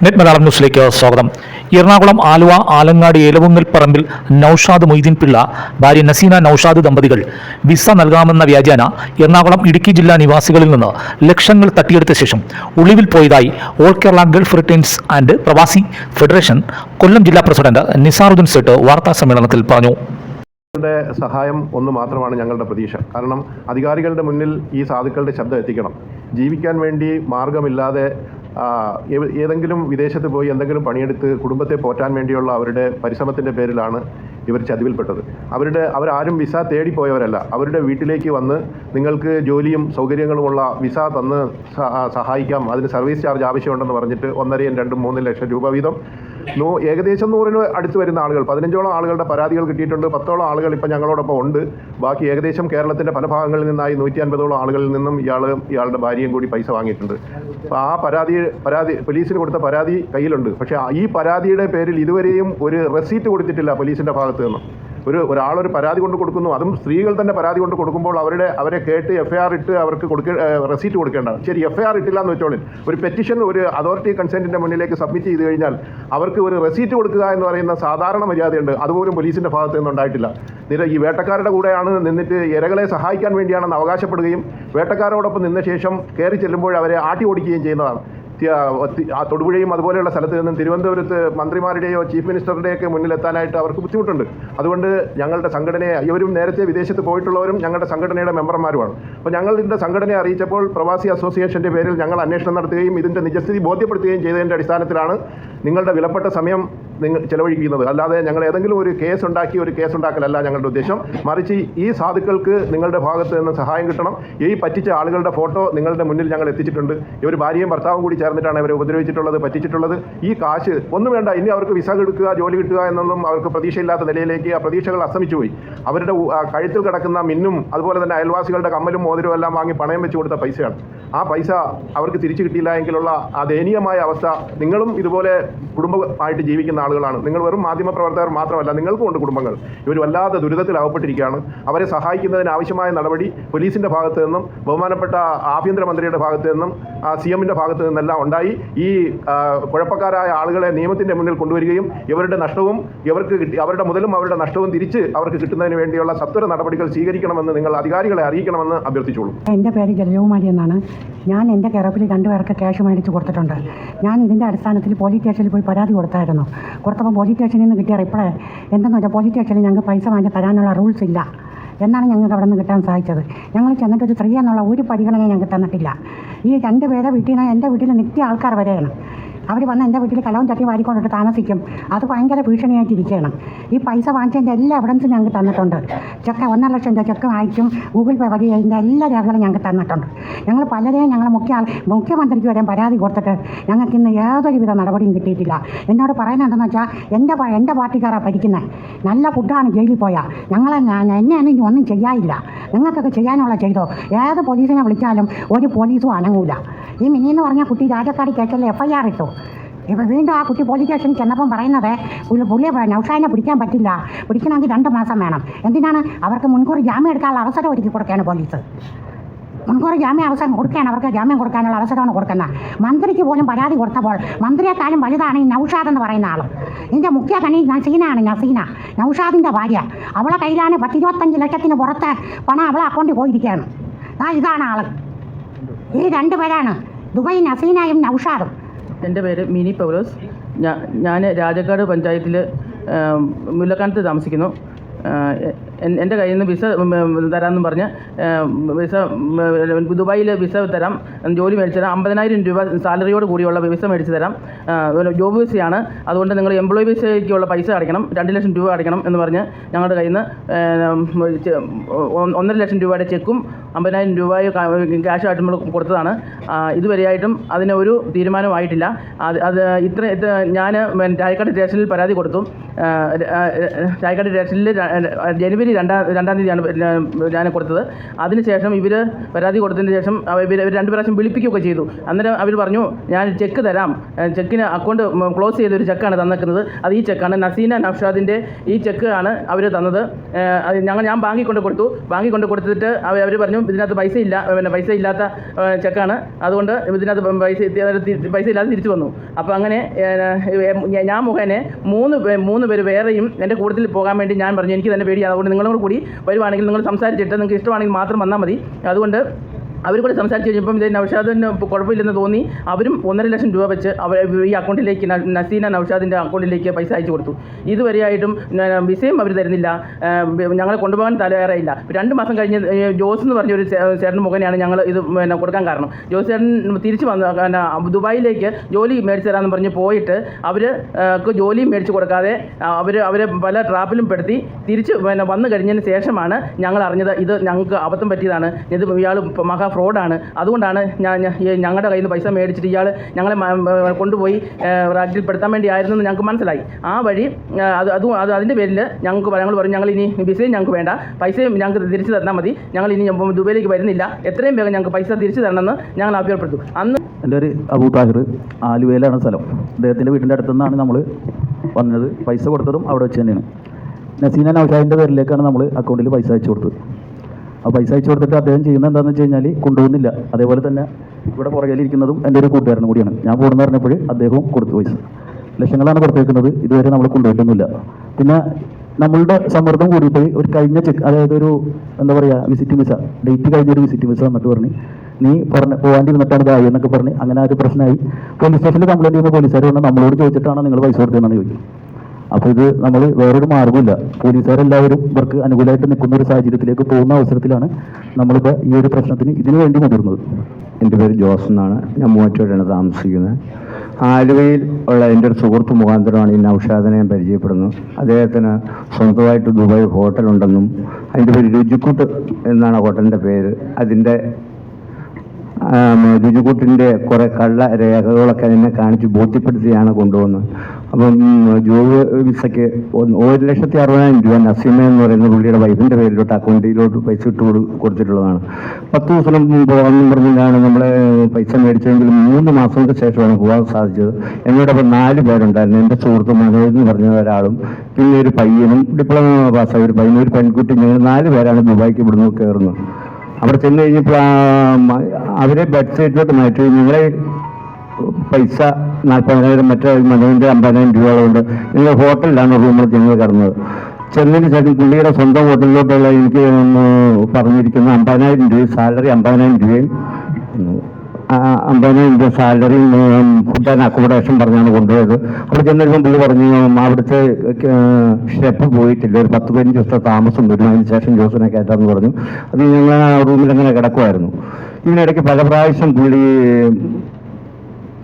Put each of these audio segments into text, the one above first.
Net Malayalam ന്യൂസിലേക്ക് സ്വാഗതം. എറണാകുളം ആലുവ ആലങ്ങാട് ഏലവുങ്ങൽപ്പറമ്പിൽ നൌഷാദ് മൊയ്തീൻ പിള്ള, ഭാര്യ നസീന നൌഷാദ് ദമ്പതികൾ വിസ നൽകാമെന്ന വ്യാജേന എറണാകുളം ഇടുക്കി ജില്ലാ നിവാസികളിൽ നിന്ന് ലക്ഷങ്ങൾ തട്ടിയെടുത്ത ശേഷം ഒളിവിൽ പോയതായി all Kerala Gulf returns and പ്രവാസി ഫെഡറേഷൻ കൊല്ലം ജില്ലാ പ്രസിഡന്റ് നിസാറുദ്ദീൻ സേട്ട് വാർത്താ സമ്മേളനത്തിൽ പറഞ്ഞു. സഹായം ഒന്ന് മാത്രമാണ് ഞങ്ങളുടെ പ്രതീക്ഷ. കാരണം അധികാരികളുടെ മുന്നിൽ ഈ സാധുക്കളുടെ ശബ്ദം എത്തിക്കണം. ജീവിക്കാൻ വേണ്ടി മാർഗമില്ലാതെ ഏതെങ്കിലും വിദേശത്ത് പോയി എന്തെങ്കിലും പണിയെടുത്ത് കുടുംബത്തെ പോറ്റാൻ വേണ്ടിയുള്ള അവരുടെ പരിശ്രമത്തിൻ്റെ പേരിലാണ് ഇവർ ചതിവിൽപ്പെട്ടത്. അവരാരും വിസ തേടിപ്പോയവരല്ല. അവരുടെ വീട്ടിലേക്ക് വന്ന് നിങ്ങൾക്ക് ജോലിയും സൗകര്യങ്ങളുമുള്ള വിസ തന്ന് സഹായിക്കാം, അതിന് സർവീസ് ചാർജ് ആവശ്യമുണ്ടെന്ന് പറഞ്ഞിട്ട് 1.5, 2, 3 ലക്ഷം രൂപ വീതം ഏകദേശം 100-ന് അടുത്ത് വരുന്ന ആളുകൾ, 15ഓളം ആളുകളുടെ പരാതികൾ കിട്ടിയിട്ടുണ്ട്. 10ഓളം ആളുകൾ ഇപ്പം ഞങ്ങളോടൊപ്പം ഉണ്ട്. ബാക്കി ഏകദേശം കേരളത്തിൻ്റെ പല ഭാഗങ്ങളിൽ നിന്നായി 150ഓളം ആളുകളിൽ നിന്നും ഇയാളുടെ ഭാര്യയും കൂടി പൈസ വാങ്ങിയിട്ടുണ്ട്. അപ്പോൾ ആ പരാതി പോലീസിന് കൊടുത്ത പരാതി കയ്യിലുണ്ട്. പക്ഷേ ഈ പരാതിയുടെ പേരിൽ ഇതുവരെയും ഒരു റെസീറ്റ് കൊടുത്തിട്ടില്ല പോലീസിൻ്റെ ഭാഗത്ത് നിന്ന്. ഒരാളൊരു പരാതി കൊണ്ട് കൊടുക്കുന്നു, അതും സ്ത്രീകൾ തന്നെ പരാതി കൊണ്ട് കൊടുക്കുമ്പോൾ അവരെ കേട്ട് FIR ഇട്ട് അവർക്ക് റെസീറ്റ് കൊടുക്കേണ്ടതാണ്. ശരി, FIR ഇട്ടില്ല എന്ന് വെച്ചോളൂ, ഒരു പെറ്റീഷൻ ഒരു അതോറിറ്റി കൺസെൻറ്റിൻ്റെ മുന്നിലേക്ക് സബ്മിറ്റ് ചെയ്ത് കഴിഞ്ഞാൽ അവർക്ക് ഒരു റെസീറ്റ് കൊടുക്കുക എന്ന് പറയുന്ന സാധാരണ മര്യാദയുണ്ട്. അതുപോലും പോലീസിൻ്റെ ഭാഗത്ത് നിന്നുണ്ടായിട്ടില്ല. ഈ വേട്ടക്കാരുടെ കൂടെയാണ് നിന്നിട്ട് ഇരകളെ സഹായിക്കാൻ വേണ്ടിയാണെന്ന് അവകാശപ്പെടുകയും വേട്ടക്കാരോടൊപ്പം നിന്ന ശേഷം കയറി ചെല്ലുമ്പോൾ അവരെ ആട്ടി ഓടിക്കുകയും ചെയ്യുന്നതാണ്. തൊടുപുഴയും അതുപോലെയുള്ള സ്ഥലത്ത് നിന്നും തിരുവനന്തപുരത്ത് മന്ത്രിമാരുടെയോ ചീഫ് മിനിസ്റ്ററുടെയൊക്കെ മുന്നിലെത്താനായിട്ട് അവർക്ക് ബുദ്ധിമുട്ടുണ്ട്. അതുകൊണ്ട് ഞങ്ങളുടെ സംഘടനയെ, ഇവരും നേരത്തെ വിദേശത്ത് പോയിട്ടുള്ളവരും ഞങ്ങളുടെ സംഘടനയുടെ മെമ്പർമാരുമാണ്. അപ്പോൾ ഞങ്ങളുടെ സംഘടനയെ അറിയിച്ചപ്പോൾ പ്രവാസി അസോസിയേഷൻ്റെ പേരിൽ ഞങ്ങൾ അന്വേഷണം നടത്തുകയും ഇതിൻ്റെ നിജസ്ഥിതി ബോധ്യപ്പെടുത്തുകയും ചെയ്തതിൻ്റെ അടിസ്ഥാനത്തിലാണ് നിങ്ങളുടെ വിലപ്പെട്ട സമയം നിങ്ങൾ ചെലവഴിക്കുന്നത്. അല്ലാതെ ഞങ്ങൾ ഏതെങ്കിലും ഒരു കേസ് ഉണ്ടാക്കലല്ല ഞങ്ങളുടെ ഉദ്ദേശം. മറിച്ച് ഈ സാധുക്കൾക്ക് നിങ്ങളുടെ ഭാഗത്ത് നിന്ന് സഹായം കിട്ടണം. ഈ പറ്റിച്ച ആളുകളുടെ ഫോട്ടോ നിങ്ങളുടെ മുന്നിൽ ഞങ്ങൾ എത്തിച്ചിട്ടുണ്ട്. ഇവർ ഭാര്യയും ഭർത്താവും കൂടി ചേർന്നിട്ടാണ് അവരെ ഉപദ്രവിച്ചിട്ടുള്ളത്, പറ്റിച്ചിട്ടുള്ളത്. ഈ കാശ് ഒന്നും വേണ്ട, ഇനി അവർക്ക് വിസ കിട്ടുക, ജോലി കിട്ടുക എന്നൊന്നും അവർക്ക് പ്രതീക്ഷയില്ലാത്ത നിലയിലേക്ക് ആ പ്രതീക്ഷകൾ അസ്തമിച്ചു പോയി. അവരുടെ കഴുത്തിൽ കിടക്കുന്ന മിന്നും അതുപോലെ തന്നെ അയൽവാസികളുടെ കമ്മലും മോതിരവും എല്ലാം വാങ്ങി പണയം വെച്ച് കൊടുത്ത പൈസയാണ്. ആ പൈസ അവർക്ക് തിരിച്ചു കിട്ടിയില്ല എങ്കിലുള്ള ആ ദയനീയമായ അവസ്ഥ, നിങ്ങളും ഇതുപോലെ കുടുംബമായിട്ട് ജീവിക്കുന്ന ആളുകളാണ്. നിങ്ങൾ വെറും മാധ്യമപ്രവർത്തകർ മാത്രമല്ല, നിങ്ങൾക്കും ഉണ്ട് കുടുംബങ്ങൾ. ഇവർ വല്ലാതെ ദുരിതത്തിലാവപ്പെട്ടിരിക്കുകയാണ്. അവരെ സഹായിക്കുന്നതിന് ആവശ്യമായ നടപടി പോലീസിൻ്റെ ഭാഗത്ത് നിന്നും ബഹുമാനപ്പെട്ട ആഭ്യന്തരമന്ത്രിയുടെ ഭാഗത്ത് നിന്നും CM-ൻ്റെ ഭാഗത്ത് നിന്നെല്ലാം ഉണ്ടായി. ഈ കുഴപ്പക്കാരായ ആളുകളെ നിയമത്തിൻ്റെ മുന്നിൽ കൊണ്ടുവരികയും ഇവരുടെ നഷ്ടവും അവരുടെ മുതലും അവരുടെ നഷ്ടവും തിരിച്ച് അവർക്ക് കിട്ടുന്നതിന് വേണ്ടിയുള്ള സത്വര നടപടികൾ സ്വീകരിക്കണമെന്ന് നിങ്ങൾ അധികാരികളെ അറിയിക്കണമെന്ന് അഭ്യർത്ഥിച്ചോളൂ. എൻ്റെ പേര് ജലജകുമാരി എന്നാണ്. ഞാൻ എൻ്റെ കെറപ്പിൽ 2 പേർക്ക് ക്യാഷ് മേടിച്ച് കൊടുത്തിട്ടുണ്ട്. ഞാൻ ഇതിൻ്റെ അടിസ്ഥാനത്തിൽ പോലീസ് സ്റ്റേഷനിൽ പോയി പരാതി കൊടുത്തായിരുന്നു. കൊടുത്തപ്പോൾ പോലീസ് സ്റ്റേഷനിൽ നിന്ന് കിട്ടിയ റിപ്ലൈ എന്തെന്ന് വെച്ചാൽ പോലീസ് സ്റ്റേഷനിൽ ഞങ്ങൾക്ക് പൈസ വാങ്ങി തരാനുള്ള റൂൾസ് ഇല്ല എന്നാണ് ഞങ്ങൾക്ക് അവിടെ നിന്ന് കിട്ടാൻ സാധിച്ചത്. ഞങ്ങൾ ചെന്നിട്ട് ഒരു സ്ത്രീ എന്നുള്ള ഒരു പരിഗണന ഞങ്ങൾക്ക് തന്നിട്ടില്ല. ഈ 2 പേരെ വീട്ടിൽ നിന്ന് എൻ്റെ വീട്ടിൽ നിത്യ ആൾക്കാർ വരെയാണ്. അവർ വന്ന് എൻ്റെ വീട്ടിൽ കലവും ചട്ടി വാരിക്കൊണ്ടിട്ട് താമസിക്കും. അത് ഭയങ്കര ഭീഷണിയായിട്ടിരിക്കുകയാണ്. ഈ പൈസ വാങ്ങിച്ചതിൻ്റെ എല്ലാ എവിഡൻസും ഞങ്ങൾക്ക് തന്നിട്ടുണ്ട്. 1.5 ലക്ഷം രൂപ ചെക്ക് അയച്ചും ഗൂഗിൾ പേ വഴി അതിൻ്റെ എല്ലാ രേഖകളും ഞങ്ങൾക്ക് തന്നിട്ടുണ്ട്. ഞങ്ങൾ പലരെയും ഞങ്ങൾ മുഖ്യമന്ത്രിക്ക് വരെ പരാതി കൊടുത്തിട്ട് ഞങ്ങൾക്ക് ഇന്ന് യാതൊരുവിധ നടപടിയും കിട്ടിയിട്ടില്ല. എന്നോട് പറയുന്നതെന്ന് വെച്ചാൽ എൻ്റെ പാർട്ടിക്കാരാണ് ഭരിക്കുന്നത്, നല്ല ഫുഡാണ് ജയിലിൽ പോയാൽ എന്നെയാണെങ്കിൽ ഒന്നും ചെയ്യാനില്ല, നിങ്ങൾക്കൊക്കെ ചെയ്യാനുള്ള ചെയ്തോ. ഏത് പോലീസിനെ വിളിച്ചാലും ഒരു പോലീസും അനങ്ങൂല. ഈ മിനിന്ന് പറഞ്ഞ കുട്ടി രാജക്കാടി കേസല്ലേ FIR ഇട്ടു. ഇപ്പോൾ വീണ്ടും ആ കുട്ടി പോലീസ് സ്റ്റേഷനിൽ ചെന്നപ്പം പറയുന്നത് പുള്ളിയെ നൗഷാദിനെ പിടിക്കാൻ പറ്റില്ല, പിടിക്കണമെങ്കിൽ 2 മാസം വേണം. എന്തിനാണ്? അവർക്ക് മുൻകൂർ ജാമ്യം എടുക്കാനുള്ള അവസരം ഒരുക്കി കൊടുക്കുകയാണ് പോലീസ്. മുൻകൂർ അവസരം കൊടുക്കുകയാണ്, അവർക്ക് ജാമ്യം കൊടുക്കാനുള്ള അവസരമാണ് കൊടുക്കുന്നത്. മന്ത്രിക്ക് പോലും പരാതി കൊടുത്തപ്പോൾ മന്ത്രിയെക്കാളും വലുതാണ് ഈ നൗഷാദ് എന്ന് പറയുന്ന ആൾ. ഇതിൻ്റെ മുഖ്യ കണി നസീനാണ്. നൗഷാദിൻ്റെ ഭാര്യ. അവളെ കയ്യിലാണ് 10-25 ലക്ഷത്തിന് പുറത്ത് പണം അവളെ അക്കൗണ്ടിൽ പോയിരിക്കുകയാണ്. ഇതാണ് ആൾ. ഈ 2 പേരാണ്, ദുബൈ നസീനയും നൗഷാദും. എൻ്റെ പേര് മിനി പൗലോസ്. ഞാൻ രാജക്കാട് പഞ്ചായത്തിൽ മുല്ലക്കാനത്ത് താമസിക്കുന്നു. എൻ്റെ കയ്യിൽ നിന്ന് വിസ തരാമെന്ന് പറഞ്ഞ് ദുബായിൽ വിസ തരാം, ജോലി മേടിച്ചു തരാം, 50,000 രൂപ സാലറിയോട് കൂടിയുള്ള വിസ മേടിച്ച് തരാം, ജോബ് വിസയാണ്, അതുകൊണ്ട് നിങ്ങൾ എംപ്ലോയി വിസയ്ക്കുള്ള പൈസ അടയ്ക്കണം, 2 ലക്ഷം രൂപ അടയ്ക്കണം എന്ന് പറഞ്ഞ് ഞങ്ങളുടെ കയ്യിൽ നിന്ന് 1.5 ലക്ഷം രൂപയുടെ ചെക്കും 50,000 രൂപ ക്യാഷായിട്ട് നമ്മൾ കൊടുത്തതാണ്. ഇതുവരെയായിട്ടും അതിന് ഒരു തീരുമാനമായിട്ടില്ല. ഞാൻ ചായക്കാട് സ്റ്റേഷനിൽ പരാതി കൊടുത്തു. ചായക്കാട് സ്റ്റേഷനിൽ ജനുവരി 2-ാം തീയതിയാണ് ഞാൻ കൊടുത്തത്. അതിനുശേഷം ഇവർ പരാതി കൊടുത്തതിന് ശേഷം ഇവർ 2 പ്രാവശ്യം വിളിപ്പിക്കുകയൊക്കെ ചെയ്തു. അന്നേരം അവർ പറഞ്ഞു ഞാൻ ചെക്ക് തരാം, ചെക്കിന് അക്കൗണ്ട് ക്ലോസ് ചെയ്തൊരു ചെക്കാണ് തന്നിരിക്കുന്നത്. അത് ഈ ചെക്കാണ്, നസീന നൗഷാദിൻ്റെ ഈ ചെക്ക് ആണ് അവർ തന്നത്. അത് ഞാൻ ബാങ്കിൽ കൊണ്ട് കൊടുത്തു. ബാങ്കിൽ കൊണ്ട് കൊടുത്തിട്ട് അവർ പറഞ്ഞു ഇതിനകത്ത് പൈസ ഇല്ല, പൈസ ഇല്ലാത്ത ചെക്കാണ്, അതുകൊണ്ട് ഇതിനകത്ത് പൈസ ഇല്ലാതെ തിരിച്ചു വന്നു. അപ്പോൾ അങ്ങനെ ഞാൻ മുഖേന മൂന്ന് പേര് വേറെയും എൻ്റെ കൂട്ടത്തിൽ പോകാൻ വേണ്ടി ഞാൻ പറഞ്ഞു എനിക്ക് തന്നെ പേടിയാണ്, അതുകൊണ്ട് നിങ്ങളും കൂടി വരുവാണെങ്കിൽ നിങ്ങൾ സംസാരിച്ചിട്ട് നിങ്ങൾക്ക് ഇഷ്ടമാണെങ്കിൽ മാത്രം വന്നാൽ മതി. അതുകൊണ്ട് അവർ കൂടെ സംസാരിച്ച് കഴിഞ്ഞപ്പം ഇത് നൗഷാദിന് കുഴപ്പമില്ലെന്ന് തോന്നി അവരും 1.5 ലക്ഷം രൂപ വെച്ച് ഈ അക്കൗണ്ടിലേക്ക്, നസീന നൗഷാദിൻ്റെ അക്കൗണ്ടിലേക്ക് പൈസ അയച്ചു കൊടുത്തു. ഇതുവരെയായിട്ടും വിസയും അവർ തരുന്നില്ല, ഞങ്ങളെ കൊണ്ടുപോകാൻ തയ്യാറായില്ല. 2 മാസം കഴിഞ്ഞ് ജോസ് എന്ന് പറഞ്ഞൊരു ചേട്ടൻ മുഖേനയാണ് ഞങ്ങൾ ഇത് കൊടുക്കാൻ കാരണം. ജോസ് ചേട്ടൻ തിരിച്ച് വന്ന് ദുബായിലേക്ക് ജോലി മേടിച്ച് തരാമെന്ന് പറഞ്ഞ് പോയിട്ട് അവർക്ക് ജോലിയും മേടിച്ച് കൊടുക്കാതെ അവരെ പല ട്രാപ്പിലും പെടുത്തി തിരിച്ച് വന്നു കഴിഞ്ഞതിന് ശേഷമാണ് ഞങ്ങൾ അറിഞ്ഞത് ഇത് ഞങ്ങൾക്ക് അബദ്ധം പറ്റിയതാണ്, ഇത് ഇയാൾ മഹാ ഫ്രോഡാണ്. അതുകൊണ്ടാണ് ഞങ്ങളുടെ കയ്യിൽ നിന്ന് പൈസ മേടിച്ചിട്ട് ഇയാൾ ഞങ്ങളെ കൊണ്ടുപോയി റാക്കിൽ പെടുത്താൻ വേണ്ടി ആയിരുന്നു എന്ന് ഞങ്ങൾക്ക് മനസ്സിലായി. ആ വഴി അതിൻ്റെ പേരിൽ ഞങ്ങൾ പറഞ്ഞു ഞങ്ങൾ ഇനി വിസയും ഞങ്ങൾക്ക് വേണ്ട, പൈസയും ഞങ്ങൾക്ക് തിരിച്ചു തന്നാൽ മതി, ഞങ്ങൾ ഇനി ദുബൈയിലേക്ക് വരുന്നില്ല, എത്രയും വേഗം ഞങ്ങൾക്ക് പൈസ തിരിച്ചു തരണമെന്ന് ഞങ്ങൾ ആവശ്യപ്പെട്ടു. അന്ന് എൻ്റെ ഒരു അബൂ താഹിർ, ആലുവയിലാണ് സ്ഥലം. അദ്ദേഹത്തിൻ്റെ വീടിൻ്റെ അടുത്തുനിന്നാണ് നമ്മൾ വന്നത്. പൈസ കൊടുത്തതും അവിടെ വെച്ച് തന്നെയാണ്. നസീന നൗഷാദിൻ്റെ പേരിലേക്കാണ് നമ്മൾ അക്കൗണ്ടിൽ പൈസ അയച്ചു കൊടുത്തത്. ആ പൈസ അയച്ചു കൊടുത്തിട്ട് അദ്ദേഹം ചെയ്യുന്നത് എന്താണെന്ന് വെച്ച് കഴിഞ്ഞാൽ കൊണ്ടുപോകുന്നില്ല. അതേപോലെ തന്നെ ഇവിടെ പുറകിലിരിക്കുന്നതും എൻ്റെ ഒരു കൂട്ടുകാരനും കൂടിയാണ്. ഞാൻ പോകുന്നു പറഞ്ഞപ്പോൾ അദ്ദേഹവും കൊടുത്തു പൈസ. ലക്ഷങ്ങളാണ് കൊടുത്തേക്കുന്നത്, ഇതുവരെ നമ്മൾ കൊണ്ടുപോയിട്ടൊന്നുമില്ല. പിന്നെ നമ്മളുടെ സമ്മർദ്ദം കൂടിയിട്ട് ഒരു കഴിഞ്ഞ ചെക്ക്, അതായത് ഒരു എന്താ പറയുക വിസിറ്റ് വിസ, ഡേറ്റ് കഴിഞ്ഞൊരു വിസിറ്റ് വിസ വന്നിട്ട് പറഞ്ഞ് നീ പോകാണ്ടിരുന്നിട്ടാണ് ഇതായി എന്നൊക്കെ പറഞ്ഞ് അങ്ങനെ ഒരു പ്രശ്നമായി. പോലീസ് സ്റ്റേഷനിൽ കംപ്ലയിൻറ്റ് ചെയ്യുമ്പോൾ പോലീസുകാർ പറഞ്ഞാൽ നമ്മളോട് ചോദിച്ചിട്ടാണ് നിങ്ങൾ പൈസ കൊടുത്തതെന്നാണ് ചോദിക്കും. അപ്പോൾ ഇത് നമ്മൾ വേറൊരു മാർഗ്ഗമില്ല. പോലീസുകാരെല്ലാവരും ഇവർക്ക് അനുകൂലമായിട്ട് നിൽക്കുന്ന ഒരു സാഹചര്യത്തിലേക്ക് പോകുന്ന അവസരത്തിലാണ് നമ്മളിപ്പോൾ ഈ ഒരു പ്രശ്നത്തിന് ഇതിനു വേണ്ടി മുതിർന്നത്. എൻ്റെ പേര് ജോസ് എന്നാണ്. ഞാൻ മൂവാറ്റുപുഴയാണ് താമസിക്കുന്നത്. ആലുവയിൽ ഉള്ള എൻ്റെ ഒരു സുഹൃത്ത് മുഖാന്തരമാണ് ഈ നൗഷാദിനെ ഞാൻ പരിചയപ്പെടുന്നത്. അദ്ദേഹത്തിന് സ്വന്തമായിട്ട് ദുബായ് ഹോട്ടലുണ്ടെന്നും അതിൻ്റെ പേര് രുചിക്കൂട്ട് എന്നാണ് ഹോട്ടലിൻ്റെ പേര്. അതിൻ്റെ രുചിക്കൂട്ടിൻ്റെ കുറേ കള്ള രേഖകളൊക്കെ എന്നെ കാണിച്ച് ബോധ്യപ്പെടുത്തിയാണ് കൊണ്ടുവന്നത്. അപ്പം ജോബ് വിസയ്ക്ക് 1,60,60,000 രൂപ നസീമ എന്ന് പറയുന്ന പുള്ളിയുടെ വൈഫിൻ്റെ പേരിലോട്ട് അക്കൗണ്ടിലോട്ട് പൈസ ഇട്ട് കൊടുത്തിട്ടുള്ളതാണ്. 10 ദിവസം പോകാമെന്ന് പറഞ്ഞിട്ടാണ് നമ്മളെ പൈസ മേടിച്ചതെങ്കിലും 3 മാസങ്ങൾക്ക് ശേഷമാണ് പോകാൻ സാധിച്ചത്. എന്നോടൊപ്പം 4 പേരുണ്ടായിരുന്നു. എൻ്റെ സുഹൃത്ത് മനോജ് എന്ന് പറഞ്ഞ ഒരാളും പിന്നെ ഒരു പയ്യനും ഡിപ്ലോമ പാസ്സായ ഒരു പയ്യനും ഒരു പെൺകുട്ടി, ഞങ്ങൾ 4 പേരാണ് ദുബായിക്ക് ഇവിടുന്ന് കയറുന്നത്. അവിടെ ചെന്ന് കഴിഞ്ഞപ്പോൾ അവരെ ബെഡ് സൈഡിലോട്ട് മാറ്റി നിങ്ങളെ പൈസ 40,000 മറ്റേ മനോജിൻ്റെ 50,000 രൂപകളുണ്ട്, നിങ്ങൾ ഹോട്ടലിലാണ് റൂമിൽ ഞങ്ങൾ കിടന്നത്. ചെന്നതിന് ശേഷം പുള്ളിയുടെ സ്വന്തം ഹോട്ടലിലോട്ടുള്ള എനിക്ക് പറഞ്ഞിരിക്കുന്ന 50,000 രൂപ സാലറി, 50,000 രൂപയും 50,000 രൂപ സാലറിയും ഫുഡ് ആൻഡ് അക്കോമഡേഷൻ പറഞ്ഞാണ് കൊണ്ടുപോയത്. അവിടെ ചെന്നപ്പോൾ പുള്ളി പറഞ്ഞു അവിടുത്തെ ഷെഫ് പോയിട്ടില്ല, ഒരു 10-15 ദിവസത്തെ താമസം വരും, അതിന് ശേഷം ജോസിനെ കയറ്റാമെന്ന് പറഞ്ഞു. അത് ഞങ്ങൾ ആ റൂമിൽ അങ്ങനെ കിടക്കുമായിരുന്നു. ഇതിനിടയ്ക്ക് പല പ്രാവശ്യം പുള്ളി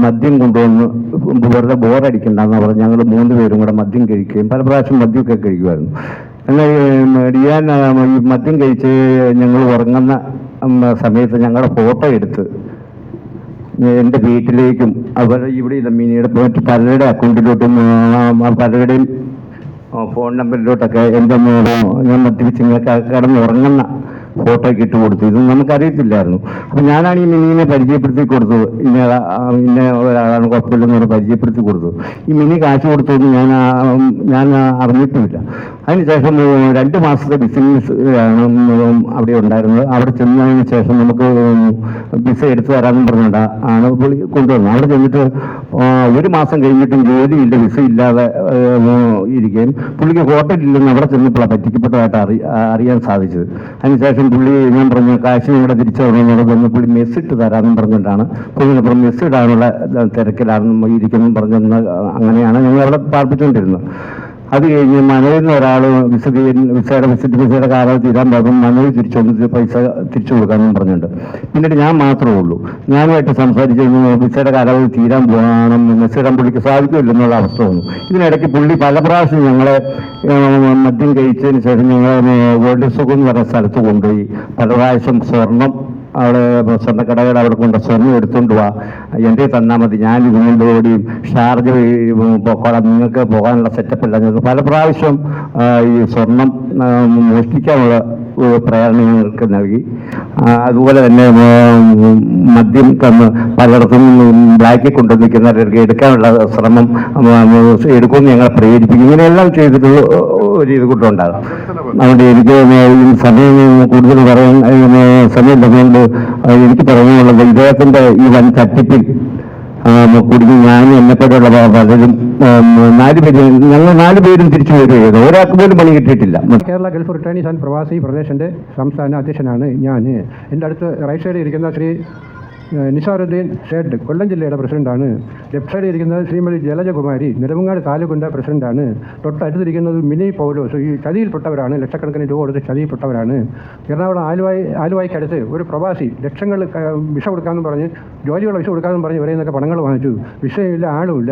മദ്യം കൊണ്ടുവന്ന് വെറുതെ ബോറടിക്കണ്ടെന്ന് പറഞ്ഞ് ഞങ്ങൾ 3 പേരും കൂടെ മദ്യം കഴിക്കുകയും പല പ്രാവശ്യം മദ്യമൊക്കെ കഴിക്കുമായിരുന്നു. എന്നാൽ ഡിയാൻ ഈ മദ്യം കഴിച്ച് ഞങ്ങൾ ഉറങ്ങുന്ന സമയത്ത് ഞങ്ങളുടെ ഫോട്ടോ എടുത്ത് എൻ്റെ വീട്ടിലേക്കും അവർ ഇവിടെ മിനിയുടെ പോയിട്ട് പലരുടെ അക്കൗണ്ടിലോട്ടും പലരുടെയും ഫോൺ നമ്പറിലോട്ടൊക്കെ എൻ്റെ ഞാൻ മദ്യപിച്ച് ഇങ്ങനെ കിടന്നുറങ്ങുന്ന ഫോട്ടോ ഒക്കെ ഇട്ട് കൊടുത്തു. ഇത് നമുക്കറിയത്തില്ലായിരുന്നു. അപ്പം ഞാനാണ് ഈ മിനിനെ പരിചയപ്പെടുത്തി കൊടുത്തത്. ഇന്ന ഒരാളാണ് കുഴപ്പമില്ലെന്ന് പറഞ്ഞ് പരിചയപ്പെടുത്തി കൊടുത്തു. ഈ മിനി കാശ് കൊടുത്തതൊന്നും ഞാൻ അറിഞ്ഞിട്ടുമില്ല. അതിനുശേഷം 2 മാസത്തെ ബിസിനസ് ആണ് അവിടെ ഉണ്ടായിരുന്നത്. അവിടെ ചെന്നതിന് ശേഷം നമുക്ക് വിസ എടുത്തു തരാമെന്നും പറഞ്ഞുകൊണ്ടാണ് പുള്ളി കൊണ്ടുവന്നത്. അവിടെ ചെന്നിട്ട് 1 മാസം കഴിഞ്ഞിട്ടും ജോലിയില്ല, വിസ ഇല്ലാതെ ഇരിക്കുകയും പുള്ളിക്ക് ഹോട്ടലില്ലെന്ന് അവിടെ ചെന്നപ്പോഴാണ് പറ്റിക്കപ്പെട്ടതായിട്ട് അറിയാൻ സാധിച്ചത്. അതിനുശേഷം പുള്ളി ഞാൻ പറഞ്ഞു കാശ് ഇവിടെ തിരിച്ചു തരണമെന്ന് പുള്ളി മെസ്സിട്ട് തരാമെന്നും പറഞ്ഞുകൊണ്ടാണ് പുള്ളിനപ്പുറം മെസ്സിടാനുള്ള തിരക്കിലാണെന്നും ഇരിക്കുമെന്നും പറഞ്ഞെന്ന് അങ്ങനെയാണ് ഞങ്ങൾ അവിടെ പാർപ്പിച്ചുകൊണ്ടിരുന്നത്. അത് കഴിഞ്ഞ് മനോജിന് ഒരാൾ വിസയുടെ കാലാവധി തീരാൻ പോകും, മനോജ് തിരിച്ചൊന്ന് പൈസ തിരിച്ചു കൊടുക്കാമെന്നും പറഞ്ഞിട്ടുണ്ട്. പിന്നീട് ഞാൻ മാത്രമേ ഉള്ളൂ. ഞാനുമായിട്ട് സംസാരിച്ച് വിസയുടെ കാലാവധി തീരാൻ പോകണം, മെസ്സിടാൻ പുള്ളിക്ക് സാധിക്കില്ലെന്നുള്ള അവസ്ഥ വന്നു. ഇതിനിടയ്ക്ക് പുള്ളി പല പ്രാവശ്യം ഞങ്ങളെ മദ്യം കഴിച്ചതിന് ശേഷം ഞങ്ങൾ വേൾഡ് സുഖം എന്ന് പറയുന്ന സ്ഥലത്ത് കൊണ്ടുപോയി പല പ്രാവശ്യം സ്വർണം അവിടെ സ്വർണ്ണക്കടകൾ അവിടെ കൊണ്ട് സ്വർണ്ണം എടുത്തുകൊണ്ട് പോവാ, എൻ്റെ തന്നാൽ മതി, ഞാൻ ഇതിനോടുകൂടിയും ഷാർജ പോക്കോളാം, നിങ്ങൾക്ക് പോകാനുള്ള സെറ്റപ്പ് ഇല്ല. പല പ്രാവശ്യം ഈ സ്വർണം മോഷ്ടിക്കാനുള്ള പ്രേരണ ഞങ്ങൾക്ക് നൽകി. അതുപോലെ തന്നെ മദ്യം പലയിടത്തും ബ്ലാക്കിൽ കൊണ്ടുവന്നിരിക്കുന്നവർക്ക് എടുക്കാനുള്ള ശ്രമം എടുക്കുമെന്ന് ഞങ്ങളെ പ്രേരിപ്പിക്കും. ഇങ്ങനെയെല്ലാം ചെയ്തിട്ടുള്ള ഒരു ഇത് കൊണ്ടുണ്ടാകും. അതുകൊണ്ട് എനിക്ക് സമയം കൂടുതൽ പറയാൻ സമയമില്ലതുകൊണ്ട് എനിക്ക് പറയാനുള്ളത് ഇദ്ദേഹത്തിൻ്റെ ഈ വൻ തട്ടിപ്പിൽ കുടുങ്ങി ഞാൻ എന്നെപ്പോലുള്ള പലരും ഞങ്ങൾ 4 പേരും തിരിച്ചു വരികയത് ഒരാൾക്ക് പോലും പണി കിട്ടിയിട്ടില്ല. കേരള ഗൾഫ് റിട്ടേണീസ് ആൻഡ് പ്രവാസി പ്രദേശൻ്റെ സംസ്ഥാന അധ്യക്ഷനാണ് ഞാൻ. എൻ്റെ അടുത്ത് റൈറ്റ് സൈഡിൽ ഇരിക്കുന്ന ശ്രീ നിസാറുദ്ദീൻ ഷേഡ് കൊല്ലം ജില്ലയുടെ പ്രസിഡന്റാണ്. ലെഫ്റ്റ് സൈഡിൽ ഇരിക്കുന്നത് ശ്രീമതി ജലജകുമാരി നെടുമങ്ങാട് താലൂക്കിൻ്റെ പ്രസിഡന്റാണ്. തൊട്ടടുത്തിരിക്കുന്നത് മിനി പൗലോസ്. ഈ ചതിയിൽപ്പെട്ടവരാണ്, ലക്ഷക്കണക്കിന് രൂപ കൊടുത്ത് ചതിയിൽപ്പെട്ടവരാണ്. എറണാകുളം ആലുവായ്ക്കടുത്ത് ഒരു പ്രവാസി ലക്ഷങ്ങൾ വിസ കൊടുക്കാമെന്ന് പറഞ്ഞ് ജോലിയുള്ള വിസ കൊടുക്കാമെന്ന് പറഞ്ഞ് ഇവരെ നിന്നൊക്കെ പണങ്ങൾ വാങ്ങിച്ചു. വിസയില്ല, ആളുമില്ല.